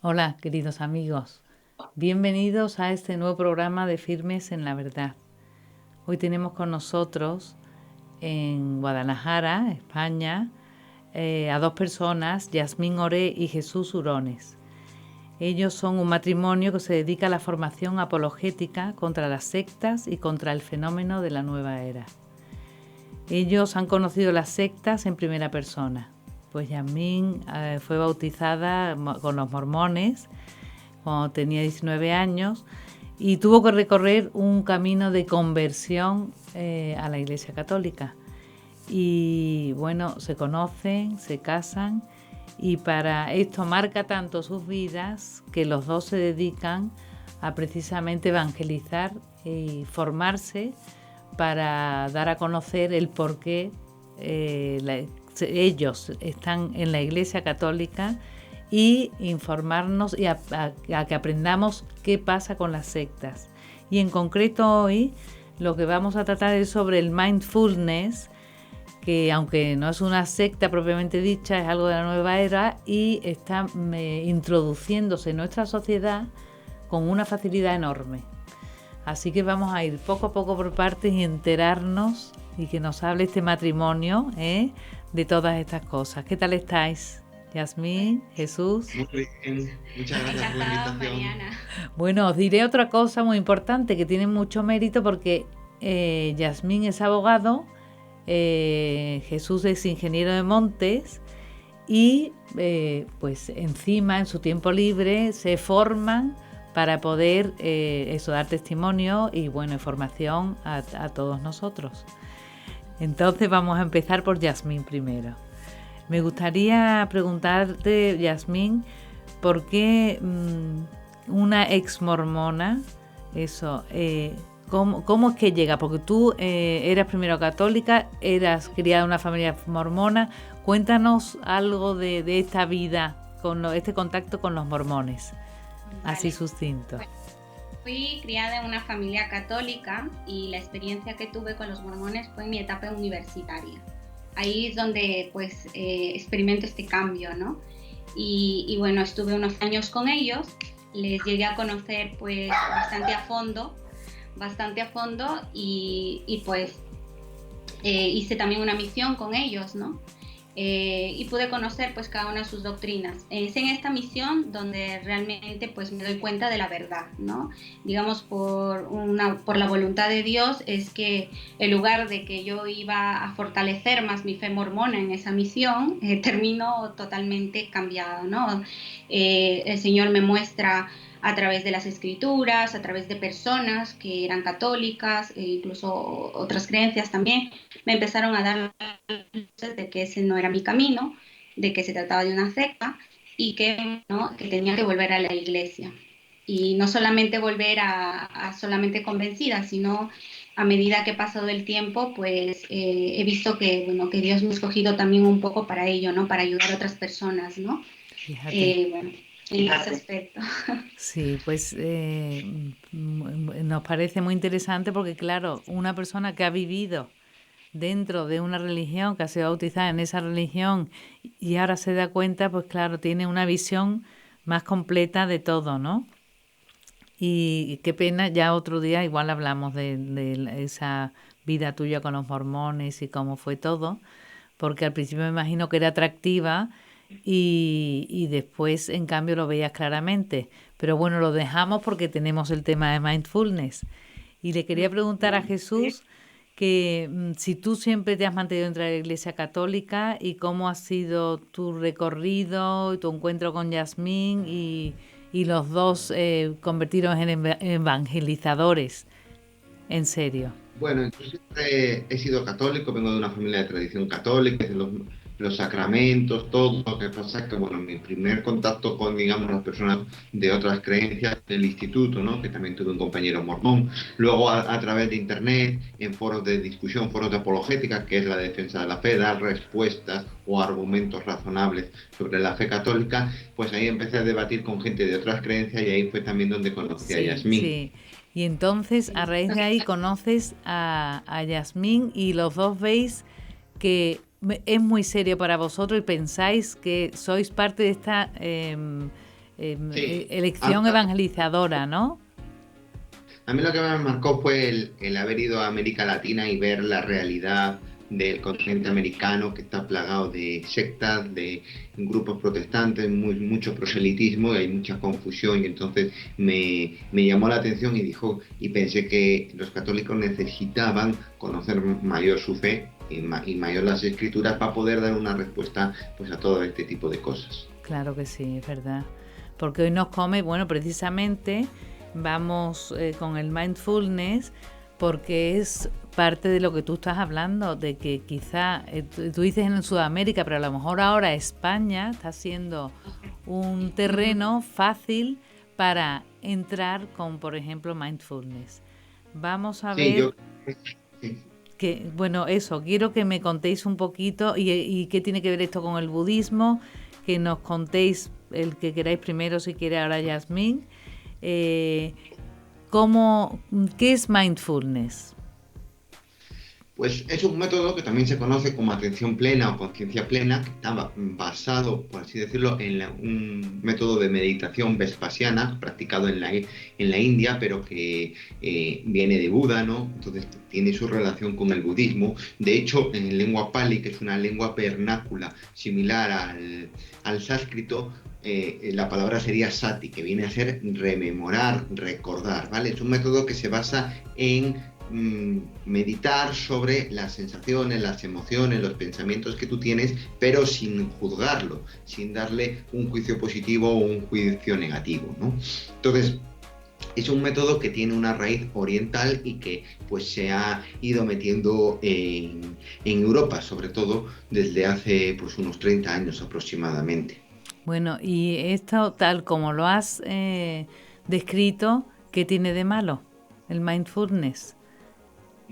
Hola, queridos amigos. Bienvenidos a este nuevo programa de Firmes en la Verdad. Hoy tenemos con nosotros en Guadalajara, España, a dos personas, Yasmín Oré y Jesús Urones. Ellos son un matrimonio que se dedica a la formación apologética contra las sectas y contra el fenómeno de la nueva era. Ellos han conocido las sectas en primera persona, pues Yasmín fue bautizada con los mormones cuando tenía 19 años y tuvo que recorrer un camino de conversión a la Iglesia Católica. Y bueno, se conocen, se casan y para esto marca tanto sus vidas que los dos se dedican a precisamente evangelizar y formarse para dar a conocer el por qué ellos están en la Iglesia Católica y informarnos y a que aprendamos qué pasa con las sectas. Y en concreto hoy lo que vamos a tratar es sobre el mindfulness, que aunque no es una secta propiamente dicha, es algo de la nueva era y está introduciéndose en nuestra sociedad con una facilidad enorme. Así que vamos a ir poco a poco por partes y enterarnos y que nos hable este matrimonio de todas estas cosas. ¿Qué tal estáis? Yasmín, Jesús. Muy bien, muchas gracias por la Encantado, invitación. Mariana. Bueno, os diré otra cosa muy importante que tiene mucho mérito porque Yasmín es abogado, Jesús es ingeniero de montes y pues encima en su tiempo libre se forman para poder dar testimonio y bueno, información a todos nosotros. Entonces vamos a empezar por Yasmín primero. Me gustaría preguntarte, Yasmín, ¿por qué una ex mormona, cómo es que llega? Porque tú eras primero católica, eras criada en una familia mormona. Cuéntanos algo de esta vida, este contacto con los mormones, así Vale. sucinto. Bueno, fui criada en una familia católica y la experiencia que tuve con los mormones fue en mi etapa universitaria. Ahí es donde pues experimento este cambio, ¿no? Y bueno, estuve unos años con ellos, les llegué a conocer pues bastante a fondo y pues hice también una misión con ellos, ¿no? Y pude conocer pues cada una de sus doctrinas. Es en esta misión donde realmente pues me doy cuenta de la verdad, ¿no? Digamos por la voluntad de Dios es que en lugar de que yo iba a fortalecer más mi fe mormona en esa misión, termino totalmente cambiada, ¿no? El Señor me muestra a través de las escrituras, a través de personas que eran católicas e incluso otras creencias también, me empezaron a dar de que ese no era mi camino, de que se trataba de una secta y que, ¿no?, que tenía que volver a la iglesia. Y no solamente volver a solamente convencida, sino a medida que ha pasado el tiempo, pues he visto que, bueno, que Dios me ha escogido también un poco para ello, ¿no? Para ayudar a otras personas, ¿no? Fíjate. Bueno, en ese aspecto. Sí, pues nos parece muy interesante porque, claro, una persona que ha vivido dentro de una religión, que ha sido bautizada en esa religión y ahora se da cuenta, pues claro, tiene una visión más completa de todo, ¿no? Y qué pena, ya otro día igual hablamos de esa vida tuya con los mormones y cómo fue todo, porque al principio me imagino que era atractiva y después en cambio lo veías claramente. Pero bueno, lo dejamos porque tenemos el tema de mindfulness. Y le quería preguntar a Jesús que si tú siempre te has mantenido dentro de la Iglesia Católica y cómo ha sido tu recorrido y tu encuentro con Yasmín y los dos convertidos en evangelizadores, en serio. Bueno, yo siempre he sido católico, vengo de una familia de tradición católica, de los sacramentos, todo. Lo que pasa es que, bueno, mi primer contacto con, digamos, las personas de otras creencias del instituto, ¿no? Que también tuve un compañero mormón. Luego, a través de internet, en foros de discusión, foros de apologética, que es la defensa de la fe, dar respuestas o argumentos razonables sobre la fe católica, pues ahí empecé a debatir con gente de otras creencias y ahí fue también donde conocí a Sí, Yasmín. sí. Y entonces a raíz de ahí conoces a Yasmín y los dos veis que es muy serio para vosotros y pensáis que sois parte de esta Sí, elección evangelizadora, ¿no? a mí lo que me marcó fue el haber ido a América Latina y ver la realidad del continente americano, que está plagado de sectas, de grupos protestantes, mucho proselitismo y hay mucha confusión. Y entonces me llamó la atención y pensé que los católicos necesitaban conocer mayor su fe y mayor las escrituras para poder dar una respuesta pues a todo este tipo de cosas. Claro que sí, es verdad. Porque hoy nos come, bueno, precisamente vamos con el mindfulness, porque es parte de lo que tú estás hablando, de que quizá, tú dices en Sudamérica, pero a lo mejor ahora España está siendo un terreno fácil para entrar con, por ejemplo, mindfulness. Vamos a Sí, ver sí. que, bueno, eso, quiero que me contéis un poquito y qué tiene que ver esto con el budismo, que nos contéis el que queráis primero, si quiere ahora Yasmín. Eh, ¿Qué es mindfulness? Pues es un método que también se conoce como atención plena o conciencia plena, que está basado, por así decirlo, en un método de meditación vespasiana practicado en la India, pero que viene de Buda, ¿no? Entonces tiene su relación con el budismo. De hecho, en lengua pali, que es una lengua vernácula similar al sánscrito, la palabra sería sati, que viene a ser rememorar, recordar, ¿vale? Es un método que se basa en meditar sobre las sensaciones, las emociones, los pensamientos que tú tienes, pero sin juzgarlo, sin darle un juicio positivo o un juicio negativo, ¿no? Entonces, es un método que tiene una raíz oriental y que pues se ha ido metiendo en Europa, sobre todo desde hace pues unos 30 años aproximadamente. Bueno, y esto, tal como lo has descrito, ¿qué tiene de malo el mindfulness?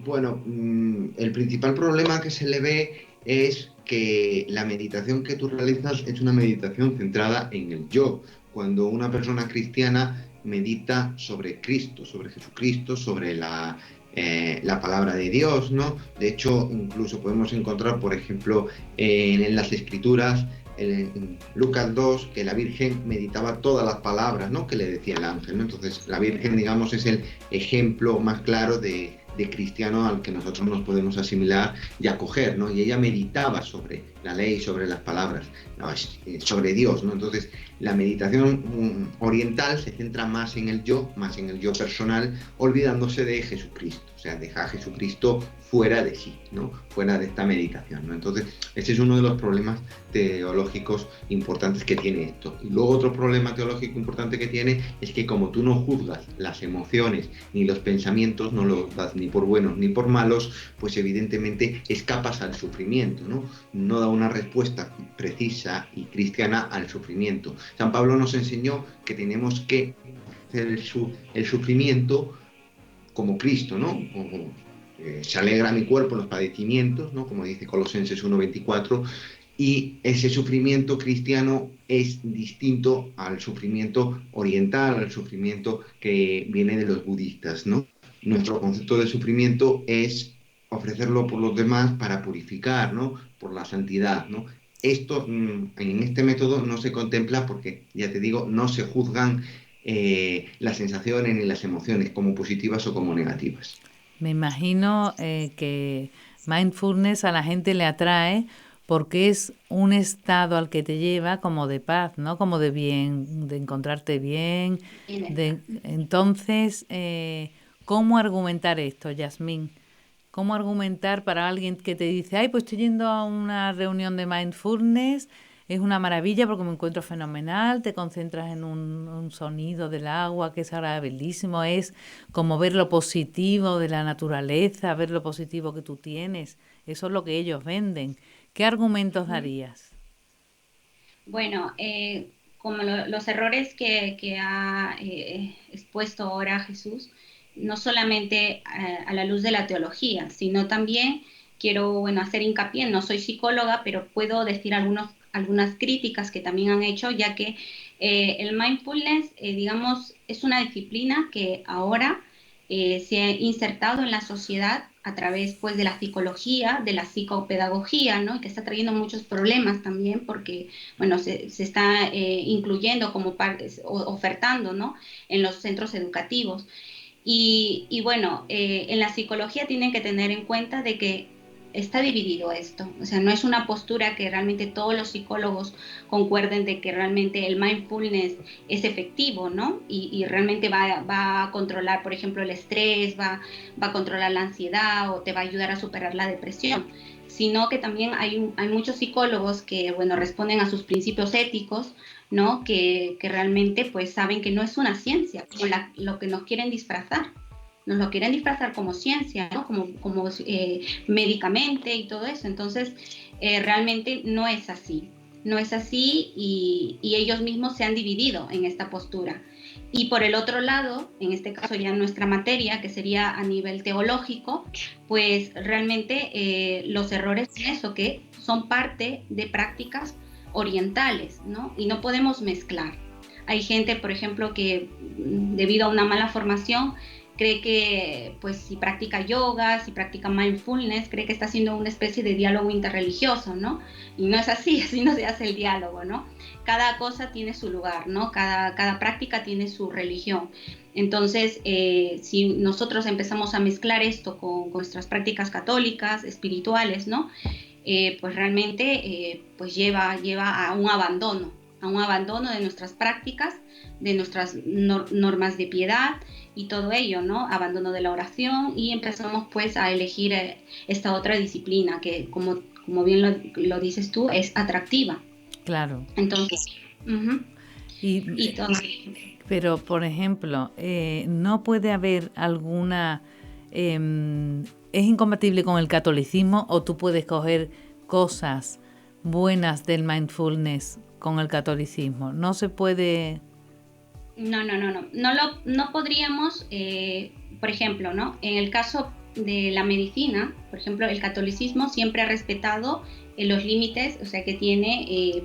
Bueno, el principal problema que se le ve es que la meditación que tú realizas es una meditación centrada en el yo. Cuando una persona cristiana medita sobre Cristo, sobre Jesucristo, sobre la palabra de Dios, ¿no? De hecho, incluso podemos encontrar, por ejemplo, en las Escrituras, en Lucas 2, que la Virgen meditaba todas las palabras, ¿no? Que le decía el ángel, ¿no? Entonces, la Virgen, digamos, es el ejemplo más claro de cristiano al que nosotros nos podemos asimilar y acoger, ¿no? Y ella meditaba sobre la ley, sobre las palabras, ¿no? Sobre Dios, ¿no? Entonces, la meditación oriental se centra más en el yo personal, olvidándose de Jesucristo, o sea, deja a Jesucristo fuera de sí, ¿no? Fuera de esta meditación, ¿no? Entonces, ese es uno de los problemas teológicos importantes que tiene esto. Y luego otro problema teológico importante que tiene es que como tú no juzgas las emociones ni los pensamientos, no los das ni por buenos ni por malos, pues evidentemente escapas al sufrimiento, ¿no? No da una respuesta precisa y cristiana al sufrimiento. San Pablo nos enseñó que tenemos que hacer el sufrimiento como Cristo, ¿no? Como, se alegra mi cuerpo en los padecimientos, ¿no? Como dice Colosenses 1:24, y ese sufrimiento cristiano es distinto al sufrimiento oriental, al sufrimiento que viene de los budistas, ¿no? Nuestro concepto de sufrimiento es ofrecerlo por los demás para purificar, ¿no? Por la santidad, ¿no? Esto en este método no se contempla porque, ya te digo, no se juzgan las sensaciones ni las emociones como positivas o como negativas. Me imagino que mindfulness a la gente le atrae porque es un estado al que te lleva como de paz, ¿no? Como de bien, de encontrarte bien. Entonces, ¿cómo argumentar esto, Yasmín? ¿Cómo argumentar para alguien que te dice, ay, pues estoy yendo a una reunión de mindfulness, es una maravilla porque me encuentro fenomenal, te concentras en un sonido del agua que es agradabilísimo, es como ver lo positivo de la naturaleza, ver lo positivo que tú tienes, eso es lo que ellos venden. ¿Qué argumentos darías? Bueno, como los errores que ha expuesto ahora Jesús, no solamente a la luz de la teología, sino también quiero, bueno, hacer hincapié, no soy psicóloga, pero puedo decir algunas críticas que también han hecho, ya que el mindfulness, digamos, es una disciplina que ahora se ha insertado en la sociedad a través pues de la psicología, de la psicopedagogía, ¿no? Y que está trayendo muchos problemas también porque, bueno, se está incluyendo como parte, ofertando, ¿no? En los centros educativos. Y bueno, en la psicología tienen que tener en cuenta de que está dividido esto, o sea, no es una postura que realmente todos los psicólogos concuerden de que realmente el mindfulness es efectivo, ¿no? Y realmente va a controlar, por ejemplo, el estrés, va a controlar la ansiedad o te va a ayudar a superar la depresión, sino que también hay muchos psicólogos que, bueno, responden a sus principios éticos, ¿no? Que realmente pues saben que no es una ciencia, como lo que nos quieren disfrazar. Nos lo quieren disfrazar como ciencia, ¿no? Como médicamente y todo eso. Entonces, realmente no es así. No es así y ellos mismos se han dividido en esta postura. Y por el otro lado, en este caso ya nuestra materia, que sería a nivel teológico, pues realmente los errores son eso, que son parte de prácticas orientales, ¿no? Y no podemos mezclar. Hay gente, por ejemplo, que debido a una mala formación cree que pues si practica yoga, si practica mindfulness, cree que está haciendo una especie de diálogo interreligioso, ¿no? Y no es así, así no se hace el diálogo, ¿no? Cada cosa tiene su lugar, ¿no? Cada práctica tiene su religión. Entonces, si nosotros empezamos a mezclar esto con nuestras prácticas católicas, espirituales, ¿no? Pues realmente pues lleva a un abandono de nuestras prácticas, de nuestras normas de piedad y todo ello, ¿no? Abandono de la oración y empezamos pues a elegir esta otra disciplina que como bien lo dices tú, es atractiva. Claro. Entonces, y todo. Pero, por ejemplo, no puede haber alguna... ¿es incompatible con el catolicismo o tú puedes coger cosas buenas del mindfulness con el catolicismo? No se puede... No podríamos, por ejemplo, ¿no? En el caso de la medicina, por ejemplo, el catolicismo siempre ha respetado los límites, o sea, que tiene,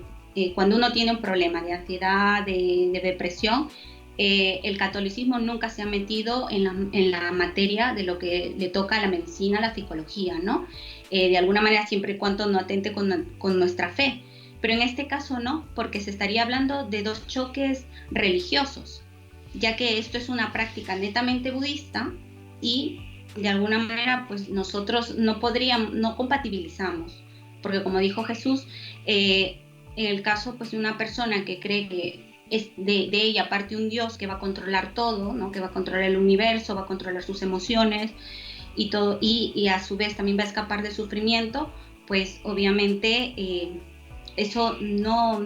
cuando uno tiene un problema de ansiedad, de depresión, el catolicismo nunca se ha metido en la materia de lo que le toca a la medicina, a la psicología, ¿no? De alguna manera, siempre y cuando no atente con nuestra fe. Pero en este caso no, porque se estaría hablando de dos choques religiosos, ya que esto es una práctica netamente budista y de alguna manera pues nosotros no compatibilizamos, porque como dijo Jesús, en el caso pues de una persona que cree que es de ella parte un Dios que va a controlar todo, ¿no? Que va a controlar el universo, va a controlar sus emociones y todo, y a su vez también va a escapar del sufrimiento, pues obviamente eso no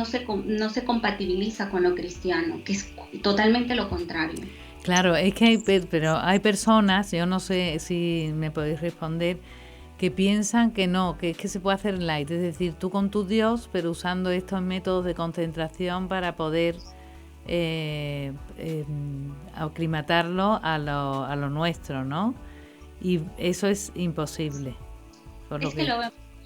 se compatibiliza con lo cristiano, que es totalmente lo contrario. Claro, es que hay personas, yo no sé si me podéis responder, que piensan que no, que es que se puede hacer light, es decir, tú con tu Dios, pero usando estos métodos de concentración para poder aclimatarlo a lo nuestro, ¿no? Y eso es imposible.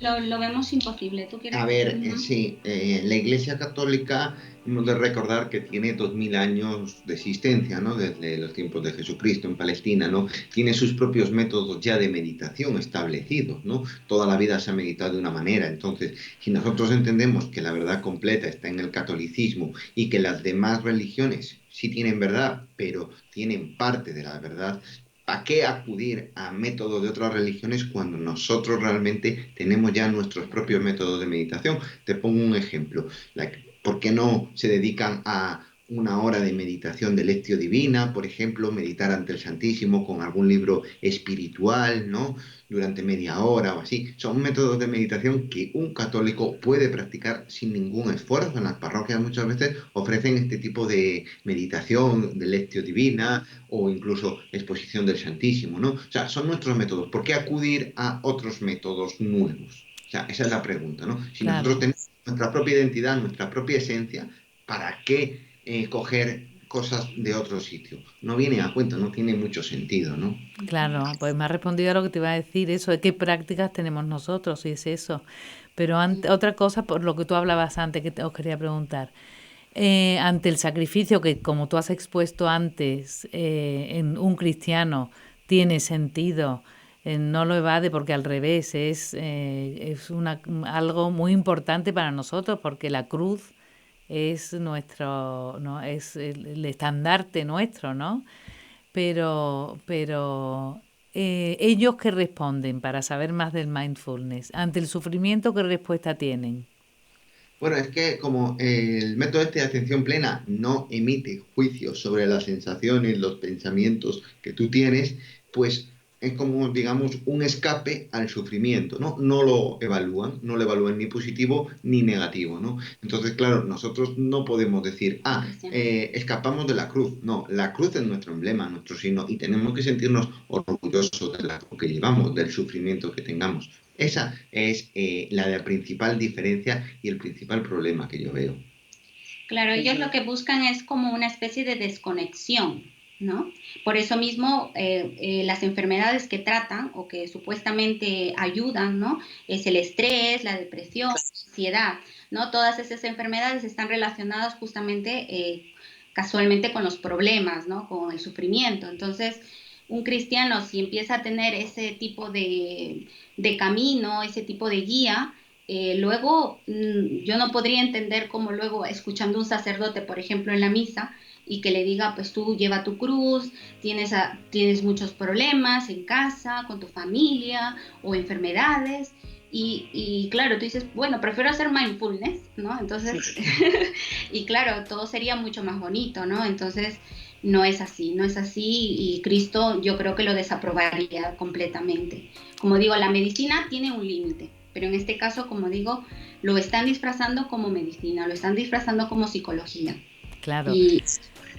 Lo vemos imposible. ¿Tú quieres? A ver, sí, la Iglesia Católica hemos de recordar que tiene 2000 años de existencia, ¿no? Desde los tiempos de Jesucristo en Palestina, ¿no? Tiene sus propios métodos ya de meditación establecidos, ¿no? Toda la vida se ha meditado de una manera. Entonces, si nosotros entendemos que la verdad completa está en el catolicismo y que las demás religiones sí tienen verdad, pero tienen parte de la verdad, ¿a qué acudir a métodos de otras religiones cuando nosotros realmente tenemos ya nuestros propios métodos de meditación? Te pongo un ejemplo. ¿Por qué no se dedican a una hora de meditación de Lectio Divina, por ejemplo, meditar ante el Santísimo con algún libro espiritual, ¿no? Durante media hora o así? Son métodos de meditación que un católico puede practicar sin ningún esfuerzo. En las parroquias muchas veces ofrecen este tipo de meditación de Lectio Divina o incluso exposición del Santísimo, ¿no? O sea, son nuestros métodos. ¿Por qué acudir a otros métodos nuevos? O sea, esa es la pregunta, ¿no? Si Claro. nosotros tenemos nuestra propia identidad, nuestra propia esencia, ¿para qué coger cosas de otro sitio? No viene a cuento, no tiene mucho sentido, ¿no? Claro, pues me ha respondido a lo que te iba a decir, eso de qué prácticas tenemos nosotros, y es eso. Pero otra cosa, por lo que tú hablabas antes, que os quería preguntar. Ante el sacrificio que, como tú has expuesto antes, en un cristiano tiene sentido no lo evade porque al revés es algo muy importante para nosotros, porque la cruz es nuestro, ¿no? Es el estandarte nuestro, ¿no? Pero ellos que responden para saber más del mindfulness, ante el sufrimiento, ¿qué respuesta tienen? Bueno, es que como el método este de atención plena no emite juicios sobre las sensaciones, los pensamientos que tú tienes, pues es como, digamos, un escape al sufrimiento, ¿no? No lo evalúan ni positivo ni negativo, ¿no? Entonces, claro, nosotros no podemos decir, escapamos de la cruz. No, la cruz es nuestro emblema, nuestro signo, y tenemos que sentirnos orgullosos de la cruz que llevamos, del sufrimiento que tengamos. Esa es la principal diferencia y el principal problema que yo veo. Claro, ellos lo que buscan es como una especie de desconexión, ¿no? Por eso mismo las enfermedades que tratan o que supuestamente ayudan, ¿no? Es el estrés, la depresión, la ansiedad, ¿no? Todas esas enfermedades están relacionadas justamente, casualmente con los problemas, ¿no? Con el sufrimiento. Entonces, un cristiano si empieza a tener ese tipo de camino, ese tipo de guía, luego yo no podría entender cómo luego escuchando un sacerdote, por ejemplo, en la misa, y que le diga, pues tú lleva tu cruz, tienes muchos problemas en casa, con tu familia, o enfermedades, y claro, tú dices, bueno, prefiero hacer mindfulness, ¿no? Entonces, y claro, todo sería mucho más bonito, ¿no? Entonces, no es así, no es así, y Cristo yo creo que lo desaprobaría completamente. Como digo, la medicina tiene un límite, pero en este caso, como digo, lo están disfrazando como medicina, lo están disfrazando como psicología. Claro. Y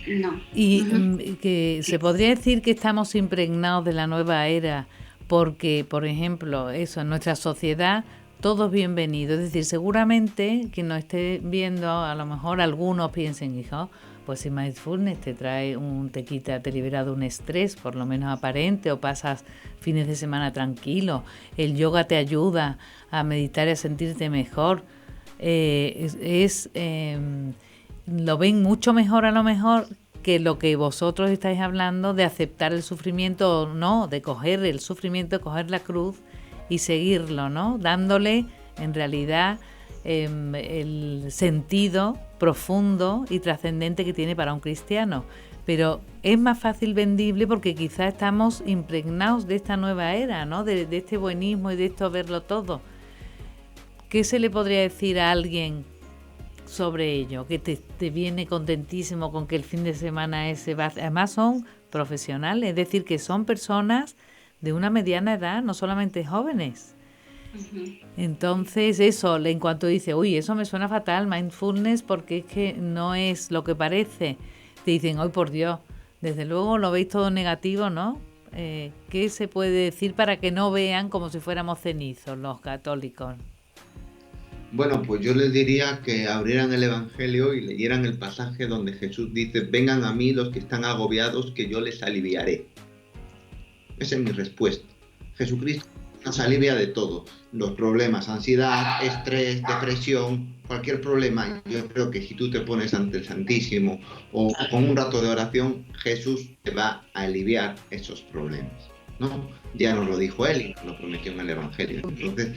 no. Y que se podría decir que estamos impregnados de la nueva era porque, por ejemplo, eso, en nuestra sociedad, todos bienvenidos. Es decir, seguramente quien nos esté viendo, a lo mejor algunos piensen, hijo, pues si mindfulness te libera de un estrés, por lo menos aparente, o pasas fines de semana tranquilo, el yoga te ayuda a meditar y a sentirte mejor, lo ven mucho mejor a lo mejor que lo que vosotros estáis hablando de aceptar el sufrimiento o no, de coger el sufrimiento, coger la cruz y seguirlo, ¿no? Dándole en realidad el sentido profundo y trascendente que tiene para un cristiano. Pero es más fácil vendible porque quizás estamos impregnados de esta nueva era, ¿no? De este buenismo y de esto verlo todo. ¿Qué se le podría decir a alguien sobre ello, que te viene contentísimo con que el fin de semana ese va? Además son profesionales, es decir, que son personas de una mediana edad, no solamente jóvenes. Entonces eso, en cuanto dice, uy, eso me suena fatal, mindfulness, porque es que no es lo que parece, te dicen, hoy por Dios, desde luego lo veis todo negativo, ¿no? ¿Qué se puede decir para que no vean como si fuéramos cenizos los católicos? Bueno, pues yo les diría que abrieran el Evangelio y leyeran el pasaje donde Jesús dice, vengan a mí los que están agobiados, que yo les aliviaré. Esa es mi respuesta. Jesucristo nos alivia de todo, los problemas, ansiedad, estrés, depresión, cualquier problema. Yo creo que si tú te pones ante el Santísimo o con un rato de oración, Jesús te va a aliviar esos problemas, ¿no? Ya nos lo dijo él y nos lo prometió en el Evangelio. Entonces,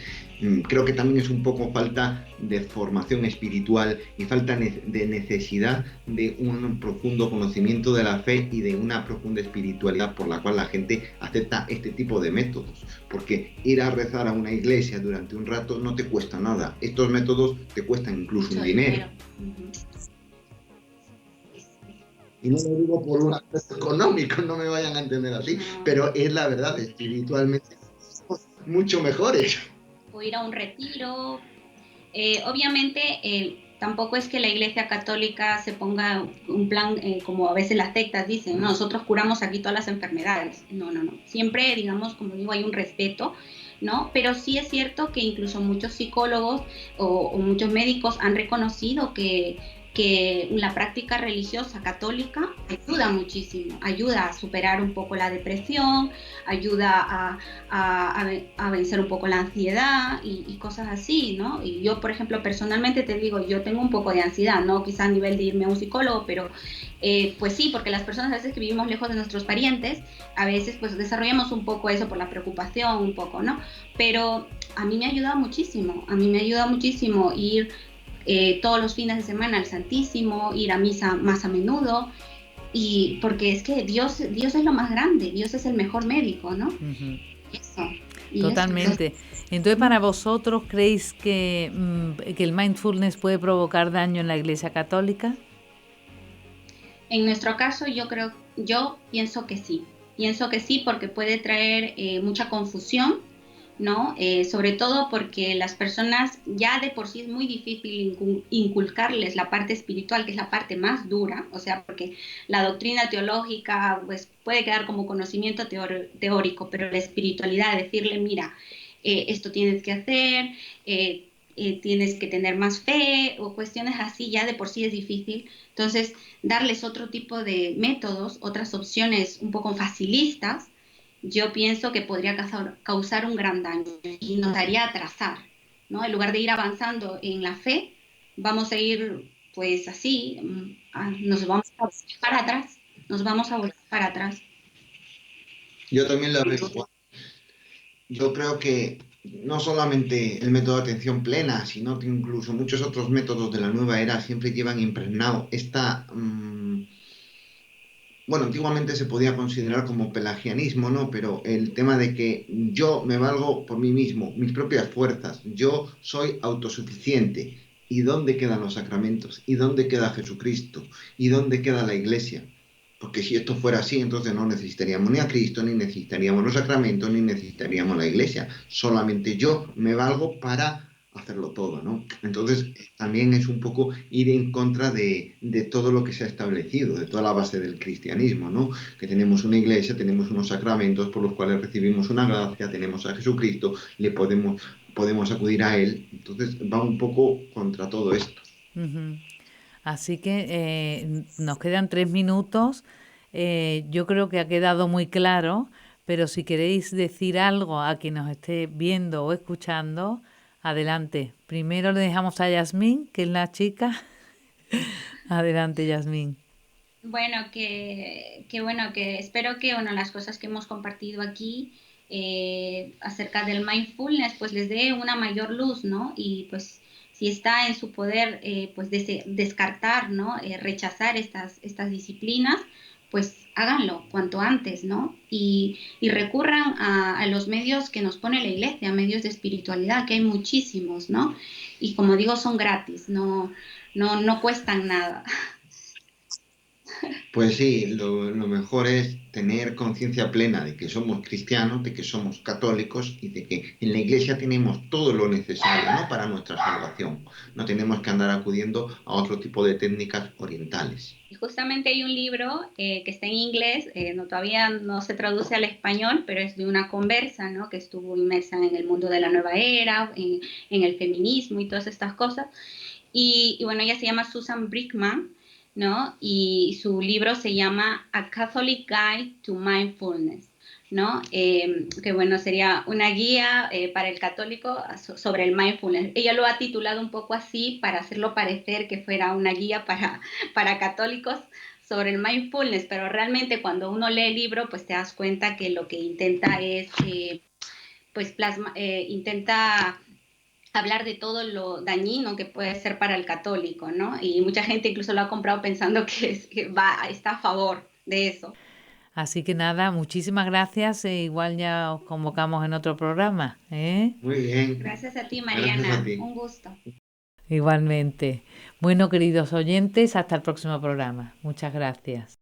creo que también es un poco falta de formación espiritual y falta de necesidad de un profundo conocimiento de la fe y de una profunda espiritualidad por la cual la gente acepta este tipo de métodos. Porque ir a rezar a una iglesia durante un rato no te cuesta nada. Estos métodos te cuestan incluso un dinero. Y no lo digo por un aspecto económico, no me vayan a entender así, pero es la verdad, espiritualmente somos mucho mejores. O ir a un retiro. Obviamente, tampoco es que la Iglesia Católica se ponga un plan, como a veces las sectas dicen, ¿no? Nosotros curamos aquí todas las enfermedades. No. Siempre, digamos, como digo, hay un respeto, ¿no? Pero sí es cierto que incluso muchos psicólogos o muchos médicos han reconocido que que la práctica religiosa católica ayuda muchísimo, ayuda a superar un poco la depresión, ayuda a vencer un poco la ansiedad y cosas así, ¿no? Y yo, por ejemplo, personalmente te digo, yo tengo un poco de ansiedad, no quizá a nivel de irme a un psicólogo, pero pues sí, porque las personas a veces que vivimos lejos de nuestros parientes, a veces pues desarrollamos un poco eso por la preocupación, un poco, ¿no? Pero a mí me ayuda muchísimo ir todos los fines de semana al Santísimo, ir a misa más a menudo, y porque es que Dios es lo más grande, Dios es el mejor médico, ¿no? Uh-huh. Eso. Totalmente. Entonces, ¿para vosotros creéis que el mindfulness puede provocar daño en la Iglesia Católica? En nuestro caso, yo pienso que sí. Pienso que sí porque puede traer mucha confusión, ¿no? Sobre todo porque las personas ya de por sí es muy difícil inculcarles la parte espiritual, que es la parte más dura, o sea, porque la doctrina teológica pues, puede quedar como conocimiento teórico, pero la espiritualidad, decirle, mira, esto tienes que hacer, tienes que tener más fe o cuestiones así, ya de por sí es difícil. Entonces, darles otro tipo de métodos, otras opciones un poco facilistas, yo pienso que podría causar un gran daño y nos haría atrasar, ¿no? En lugar de ir avanzando en la fe, vamos a ir pues así, nos vamos a volver para atrás, nos vamos a volver para atrás. Yo también lo veo. Yo creo que no solamente el método de atención plena, sino que incluso muchos otros métodos de la nueva era siempre llevan impregnado bueno, antiguamente se podía considerar como pelagianismo, ¿no? Pero el tema de que yo me valgo por mí mismo, mis propias fuerzas, yo soy autosuficiente. ¿Y dónde quedan los sacramentos? ¿Y dónde queda Jesucristo? ¿Y dónde queda la Iglesia? Porque si esto fuera así, entonces no necesitaríamos ni a Cristo, ni necesitaríamos los sacramentos, ni necesitaríamos la Iglesia. Solamente yo me valgo para hacerlo todo, ¿no? Entonces, también es un poco ir en contra de todo lo que se ha establecido, de toda la base del cristianismo, ¿no? Que tenemos una iglesia, tenemos unos sacramentos por los cuales recibimos una gracia, tenemos a Jesucristo, podemos acudir a Él. Entonces, va un poco contra todo esto. Uh-huh. Así que nos quedan 3 minutos. Yo creo que ha quedado muy claro, pero si queréis decir algo a quien nos esté viendo o escuchando, adelante. Primero le dejamos a Yasmín, que es la chica. Adelante, Yasmín. Bueno, que espero que las cosas que hemos compartido aquí acerca del mindfulness pues les dé una mayor luz, ¿no? Y pues si está en su poder pues descartar, ¿no? Rechazar estas disciplinas, pues háganlo cuanto antes, ¿no? Y recurran a los medios que nos pone la iglesia, medios de espiritualidad, que hay muchísimos, ¿no? Y como digo, son gratis, no cuestan nada. Pues sí, lo mejor es tener conciencia plena de que somos cristianos, de que somos católicos y de que en la iglesia tenemos todo lo necesario, ¿no? Para nuestra salvación. No tenemos que andar acudiendo a otro tipo de técnicas orientales. Y justamente hay un libro que está en inglés, todavía no se traduce al español, pero es de una conversa, ¿no? Que estuvo inmersa en el mundo de la nueva era, en el feminismo y todas estas cosas. Y bueno, ella se llama Susan Brickman, ¿no? Y su libro se llama A Catholic Guide to Mindfulness, ¿no? Que bueno, sería una guía para el católico sobre el mindfulness. Ella lo ha titulado un poco así para hacerlo parecer que fuera una guía para católicos sobre el mindfulness, pero realmente cuando uno lee el libro, pues te das cuenta que lo que intenta es, pues intenta hablar de todo lo dañino que puede ser para el católico, ¿no? Y mucha gente incluso lo ha comprado pensando que está a favor de eso. Así que nada, muchísimas gracias. Igual ya os convocamos en otro programa, ¿eh? Muy bien. Gracias a ti, Mariana. Gracias a ti. Un gusto. Igualmente. Bueno, queridos oyentes, hasta el próximo programa. Muchas gracias.